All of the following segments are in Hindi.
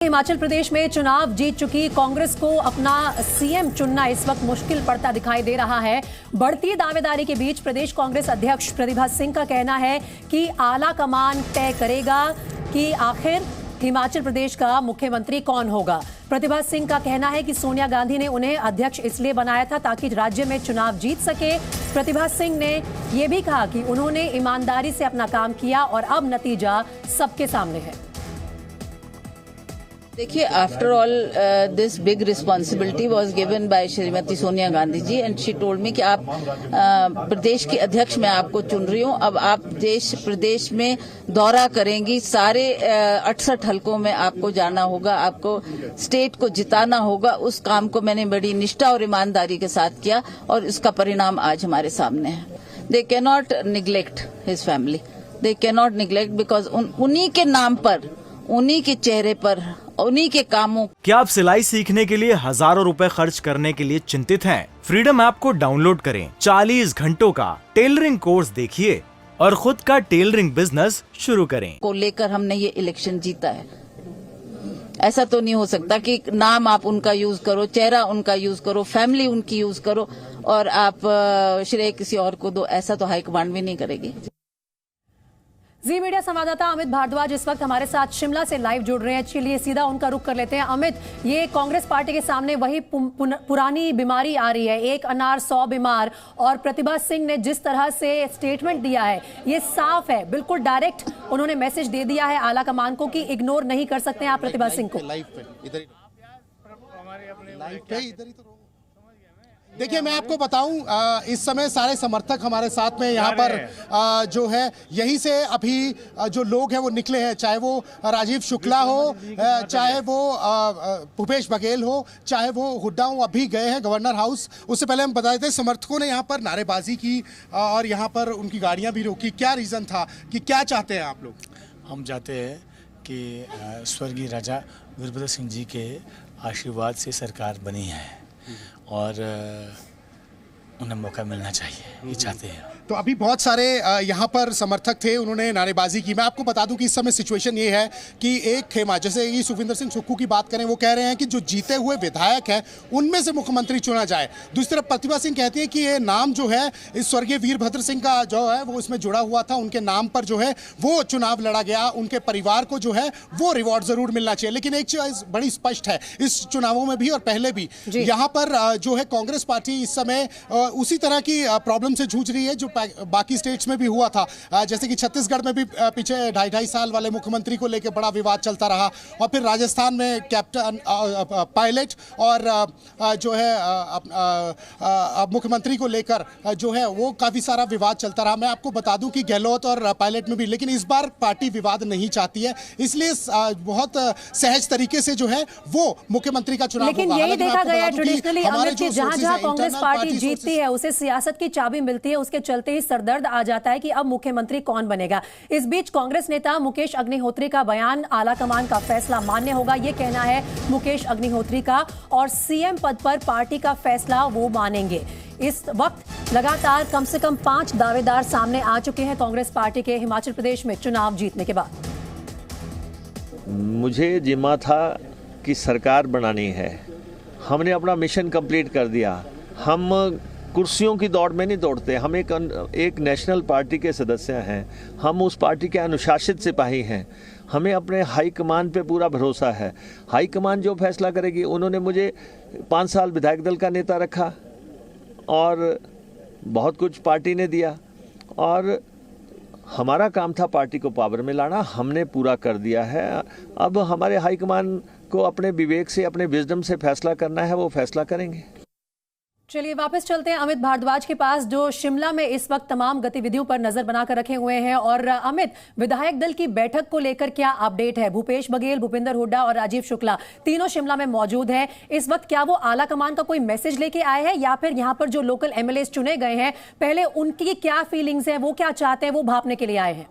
हिमाचल प्रदेश में चुनाव जीत चुकी कांग्रेस को अपना सीएम चुनना इस वक्त मुश्किल पड़ता दिखाई दे रहा है। बढ़ती दावेदारी के बीच प्रदेश कांग्रेस अध्यक्ष प्रतिभा सिंह का कहना है कि आला कमान तय करेगा कि आखिर हिमाचल प्रदेश का मुख्यमंत्री कौन होगा। प्रतिभा सिंह का कहना है कि सोनिया गांधी ने उन्हें अध्यक्ष इसलिए बनाया था ताकि राज्य में चुनाव जीत सके। प्रतिभा सिंह ने यह भी कहा कि उन्होंने ईमानदारी से अपना काम किया और अब नतीजा सबके सामने है। देखिए, after all this big responsibility was given by Shrimati Sonia Gandhi ji and she told me कि आप प्रदेश के अध्यक्ष मैं आपको चुन रही हूँ। अब आप प्रदेश में दौरा करेंगी, सारे 68 हलकों में आपको जाना होगा, आपको स्टेट को जिताना होगा। उस काम को मैंने बड़ी निष्ठा और ईमानदारी के साथ किया और इसका परिणाम आज हमारे सामने है। They can not neglect his family, they can not neglect because उन्हीं के नाम पर, उन्हीं के चेहरे पर, उन्हीं के कामों। क्या आप सिलाई सीखने के लिए हजारों रुपए खर्च करने के लिए चिंतित हैं? फ्रीडम ऐप को डाउनलोड करें, 40 घंटों का टेलरिंग कोर्स देखिए और खुद का टेलरिंग बिजनेस शुरू करें। को लेकर हमने ये इलेक्शन जीता है। ऐसा तो नहीं हो सकता कि नाम आप उनका यूज करो, चेहरा उनका यूज करो, फैमिली उनकी यूज करो और आप श्रेय किसी और को दो। ऐसा तो हाईकमांड भी नहीं करेगी। जी मीडिया संवाददाता अमित भारद्वाज इस वक्त हमारे साथ शिमला से लाइव जुड़ रहे हैं। चलिए सीधा उनका रुख कर लेते हैं। अमित, ये कांग्रेस पार्टी के सामने वही पुरानी बीमारी आ रही है, एक अनार 100 बीमार। और प्रतिभा सिंह ने जिस तरह से स्टेटमेंट दिया है ये साफ है, बिल्कुल डायरेक्ट उन्होंने मैसेज दे दिया है आला कमान को कि इग्नोर नहीं कर सकते आप प्रतिभा सिंह को। देखिए, मैं आपको बताऊं, इस समय सारे समर्थक हमारे साथ में यहाँ पर जो है यहीं से अभी जो लोग हैं वो निकले हैं, चाहे वो राजीव शुक्ला हो, चाहे वो भूपेश बघेल हो, चाहे वो हुड्डा हो, अभी गए हैं गवर्नर हाउस। उससे पहले हम बता देते समर्थकों ने यहाँ पर नारेबाजी की और यहाँ पर उनकी गाड़ियाँ भी रोकी। क्या रीज़न था, कि क्या चाहते हैं आप लोग? हम चाहते हैं कि स्वर्गीय राजा वीरभद्र सिंह जी के आशीर्वाद से सरकार बनी है और उन्हें मौका मिलना चाहिए, ये चाहते हैं। तो अभी बहुत सारे यहाँ पर समर्थक थे, उन्होंने नारेबाजी की। मैं आपको बता दूं कि इस समय सिचुएशन ये है कि एक खेमा, जैसे ये सुखविंदर सिंह सुक्खू की बात करें, वो कह रहे हैं कि जो जीते हुए विधायक हैं उनमें से मुख्यमंत्री चुना जाए। दूसरी तरफ प्रतिभा सिंह कहती है कि ये नाम जो है इस स्वर्गीय वीरभद्र सिंह का जो है वो इसमें जुड़ा हुआ था, उनके नाम पर जो है वो चुनाव लड़ा गया, उनके परिवार को जो है वो रिवॉर्ड जरूर मिलना चाहिए। लेकिन एक चीज बड़ी स्पष्ट है इस चुनावों में भी और पहले भी, यहाँ पर जो है कांग्रेस पार्टी इस समय उसी तरह की प्रॉब्लम से जूझ रही है जो बाकी स्टेट्स में भी हुआ था। जैसे कि छत्तीसगढ़ में भी पीछे 2.5 साल वाले मुख्यमंत्री को लेकर बड़ा विवाद चलता रहा, और फिर राजस्थान में कैप्टन पायलट और जो है मुख्यमंत्री को लेकर जो है वो काफ़ी सारा विवाद चलता रहा। मैं आपको बता दूं कि गहलोत और पायलट में भी, लेकिन इस बार पार्टी विवाद नहीं चाहती है, इसलिए बहुत सहज तरीके से जो है वो मुख्यमंत्री का चुनाव होगा। लेकिन यही देखा गया ट्रेडिशनली अमित कि जहां कांग्रेस पार्टी जीतती है उसे सियासत की चाबी मिलती है, उसके चलते ही सरदर्द आ जाता है कि अब मुख्यमंत्री कौन बनेगा। इस बीच कांग्रेस नेता मुकेश अग्निहोत्री का बयान, आला कमान का फैसला मान्य होगा, यह कहना है मुकेश अग्निहोत्री का, और सीएम पद पर पार्टी का फैसला वो मानेंगे। इस वक्त लगातार कम से कम 5 दावेदार सामने आ चुके हैं कांग्रेस पार्टी के हिमाचल प्रदेश में चुनाव जीतने के बाद। मुझे जिम्मा था कि सरकार बनानी है, हमने अपना मिशन कंप्लीट कर दिया। हम कुर्सियों की दौड़ में नहीं दौड़ते, हम एक नेशनल पार्टी के सदस्य हैं, हम उस पार्टी के अनुशासित सिपाही हैं। हमें अपने हाईकमान पे पूरा भरोसा है। हाईकमान जो फैसला करेगी, उन्होंने मुझे 5 साल विधायक दल का नेता रखा और बहुत कुछ पार्टी ने दिया, और हमारा काम था पार्टी को पावर में लाना, हमने पूरा कर दिया है। अब हमारे हाईकमान को अपने विवेक से, अपने विजडम से फैसला करना है, वो फैसला करेंगे। चलिए वापस चलते हैं अमित भारद्वाज के पास, जो शिमला में इस वक्त तमाम गतिविधियों पर नजर बनाकर रखे हुए हैं। और अमित, विधायक दल की बैठक को लेकर क्या अपडेट है? भूपेश बघेल, भूपिंदर हुड्डा और राजीव शुक्ला तीनों शिमला में मौजूद हैं इस वक्त। क्या वो आला कमान का कोई मैसेज लेके आए हैं, या फिर यहाँ पर जो लोकल एमएलए चुने गए हैं पहले उनकी क्या फीलिंग्स हैं, वो क्या चाहते हैं, वो भापने के लिए आए हैं?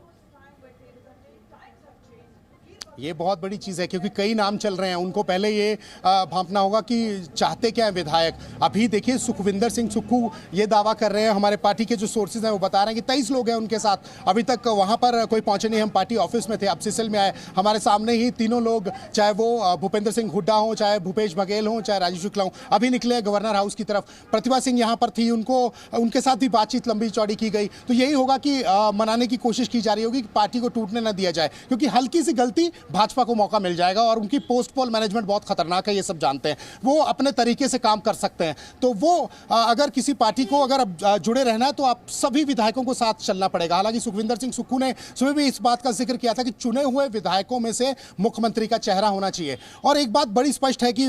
ये बहुत बड़ी चीज़ है, क्योंकि कई नाम चल रहे हैं। उनको पहले ये भांपना होगा कि चाहते क्या है विधायक। अभी देखिए सुखविंदर सिंह सुक्खू ये दावा कर रहे हैं, हमारे पार्टी के जो सोर्सेज हैं वो बता रहे हैं कि 23 लोग हैं उनके साथ। अभी तक वहाँ पर कोई पहुँचे नहीं। हम पार्टी ऑफिस में थे, अब सिसिल में आए, हमारे सामने ही तीनों लोग, चाहे वो भूपेंद्र सिंह हुड्डा हो, चाहे भूपेश बघेल हो, चाहे राजीव शुक्ला हो, अभी निकले गवर्नर हाउस की तरफ। प्रतिभा सिंह यहाँ पर थी, उनके साथ भी बातचीत लंबी चौड़ी की गई। तो यही होगा कि मनाने की कोशिश की जा रही होगी कि पार्टी को टूटने न दिया जाए, क्योंकि हल्की सी गलती भाजपा को मौका मिल जाएगा। और उनकी पोस्ट पोल मैनेजमेंट बहुत खतरनाक है, ये सब जानते हैं। वो अपने तरीके से काम कर सकते हैं। तो वो अगर किसी पार्टी को अगर जुड़े रहना है तो आप सभी विधायकों को साथ चलना पड़ेगा। हालांकि सुखविंदर सिंह सुक्खू ने सुबह भी इस बात का जिक्र किया था कि चुने हुए विधायकों में से मुख्यमंत्री का चेहरा होना चाहिए। और एक बात बड़ी स्पष्ट है कि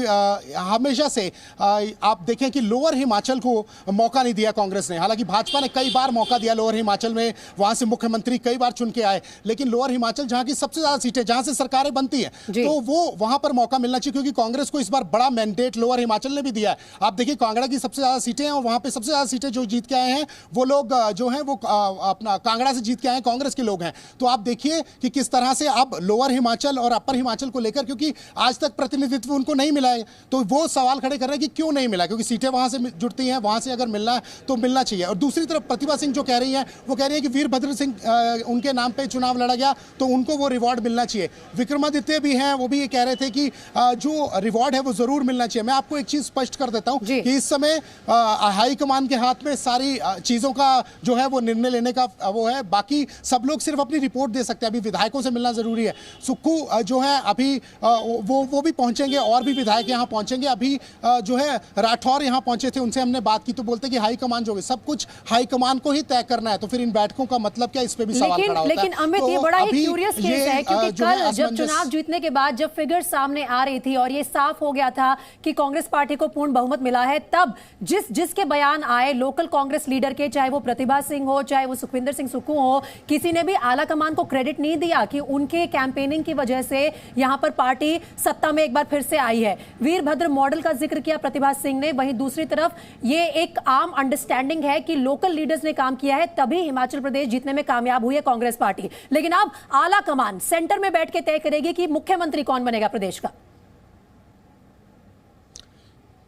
हमेशा से आप देखें कि लोअर हिमाचल को मौका नहीं दिया कांग्रेस ने। हालांकि भाजपा ने कई बार मौका दिया लोअर हिमाचल में, वहां से मुख्यमंत्री कई बार चुन के आए, लेकिन लोअर हिमाचल जहां की सबसे ज्यादा सीटें, जहां से सरकारें बनती है, तो वो वहां पर मौका मिलना चाहिए। क्योंकि कांग्रेस को इस बार बड़ा मैंडेट लोअर हिमाचल ने भी दिया है। आप देखिए कांगड़ा की सबसे ज्यादा सीटें हैं और वहां पे सबसे ज्यादा सीटें जो जीत के आए हैं वो लोग जो हैं वो अपना कांगड़ा से जीत के आए हैं, कांग्रेस के लोग हैं। तो आप देखिए कि किस तरह से अब लोअर हिमाचल और अपर हिमाचल को लेकर, क्योंकि आज तक प्रतिनिधित्व उनको नहीं मिला है, तो वो सवाल खड़े कर रहे हैं कि क्यों नहीं मिला, क्योंकि सीटें वहां से जुड़ती हैं, वहां से अगर मिलना है तो मिलना चाहिए। और दूसरी तरफ प्रतिभा सिंह जो कह रही है, वो कह रही है कि वीरभद्र सिंह उनके नाम पे चुनाव लड़ा गया तो उनको वो रिवॉर्ड मिलना चाहिए। विक्रमादित्य भी हैं, वो भी ये कह रहे थे कि जो रिवॉर्ड है वो जरूर मिलना चाहिए। मैं आपको एक चीज स्पष्ट कर देता हूं कि इस समय हाईकमान के हाथ में सारी चीजों का जो है वो निर्णय लेने का वो है। बाकी सब लोग सिर्फ अपनी रिपोर्ट दे सकते हैं। अभी विधायकों से मिलना जरूरी है। सुक्खू जो है अभी वो भी पहुंचेंगे और भी विधायक यहाँ पहुंचेंगे। अभी जो है राठौर यहाँ पहुंचे थे, उनसे हमने बात की तो बोलते कि हाईकमान जो है सब कुछ हाईकमान को ही तय करना है। तो फिर इन बैठकों का मतलब क्या, इस पे भी सवाल खड़ा होता है। लेकिन अमित, ये बड़ा ही क्यूरियस केस है, क्योंकि कल जब चुनाव जीतने के बाद जब फिगर सामने आ रही थी और ये साफ हो गया था कि कांग्रेस पार्टी को पूर्ण बहुमत मिला है, तब जिसके बयान आए लोकल कांग्रेस लीडर के, चाहे वो प्रतिभा सिंह हो, चाहे वो सुखविंदर सिंह सुक्खू हो, किसी ने भी आला कमान को क्रेडिट नहीं दिया कि उनके कैंपेनिंग की वजह से यहां पर पार्टी सत्ता में एक बार फिर से आई है। वीरभद्र मॉडल का जिक्र किया प्रतिभा सिंह ने। वहीं दूसरी तरफ ये एक आम अंडरस्टैंडिंग है कि लोकल लीडर्स ने काम किया है, तभी हिमाचल प्रदेश जीतने में कामयाब हुई है कांग्रेस पार्टी। लेकिन अब आला कमान सेंटर में बैठ के तय करेगी कि मुख्यमंत्री कौन बनेगा प्रदेश का।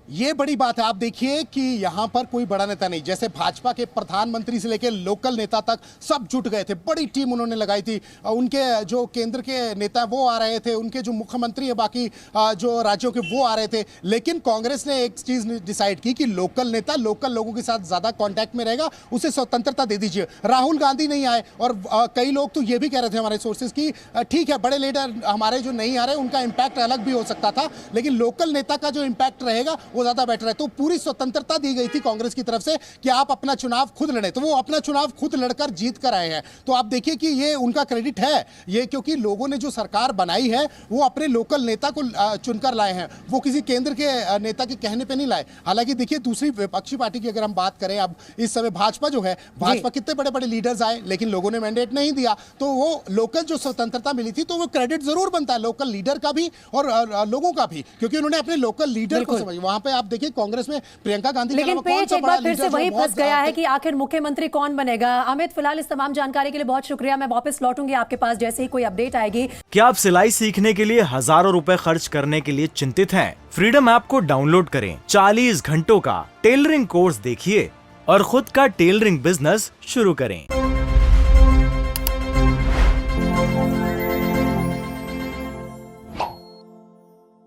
ये बड़ी बात है। आप देखिए कि यहां पर कोई बड़ा नेता नहीं, जैसे भाजपा के प्रधानमंत्री से लेकर लोकल नेता तक सब जुट गए थे, बड़ी टीम उन्होंने लगाई थी। उनके जो केंद्र के नेता वो आ रहे थे, उनके जो मुख्यमंत्री है बाकी जो राज्यों के वो आ रहे थे। लेकिन कांग्रेस ने एक चीज डिसाइड की कि लोकल नेता लोकल लोगों के साथ ज्यादा कांटेक्ट में रहेगा, उसे स्वतंत्रता दे दीजिए। राहुल गांधी नहीं आए और कई लोग तो ये भी कह रहे थे हमारे सोर्सेज की ठीक है बड़े लीडर हमारे जो नहीं आ रहे उनका इंपैक्ट अलग भी हो सकता था, लेकिन लोकल नेता का जो इंपैक्ट रहेगा ज्यादा बेटर है। तो पूरी स्वतंत्रता दी गई थी कांग्रेस की तरफ से कि आप अपना चुनाव खुद लड़े। तो वो अपना चुनाव खुद लड़कर जीत कर आए हैं। तो आप देखिए कि ये उनका क्रेडिट है ये, क्योंकि लोगों ने जो सरकार बनाई है वो अपने लोकल नेता को चुनकर लाए हैं, वो किसी केंद्र के नेता के कहने पे नहीं लाए। हालांकि देखिए दूसरी विपक्षी पार्टी की अगर हम बात करें, अब इस समय भाजपा जो है, भाजपा कितने बड़े बड़े लीडर्स आए लेकिन लोगों ने मैंडेट नहीं दिया। तो वो लोकल जो स्वतंत्रता मिली थी तो वो क्रेडिट जरूर बनता है लोकल लीडर का भी और लोगों का भी, क्योंकि उन्होंने अपने लोकल लीडर को समझ। वहां पे आप देखिए कांग्रेस में प्रियंका गांधी, लेकिन पेच एक बार फिर से वही फंस गया है कि आखिर मुख्यमंत्री कौन बनेगा। अमित, फिलहाल इस तमाम जानकारी के लिए बहुत शुक्रिया। मैं वापस लौटूंगी आपके पास जैसे ही कोई अपडेट आएगी। क्या आप सिलाई सीखने के लिए हजारों रुपए खर्च करने के लिए चिंतित हैं? फ्रीडम ऐप को डाउनलोड करें, 40 घंटों का टेलरिंग कोर्स देखिए और खुद का टेलरिंग बिजनेस शुरू करें।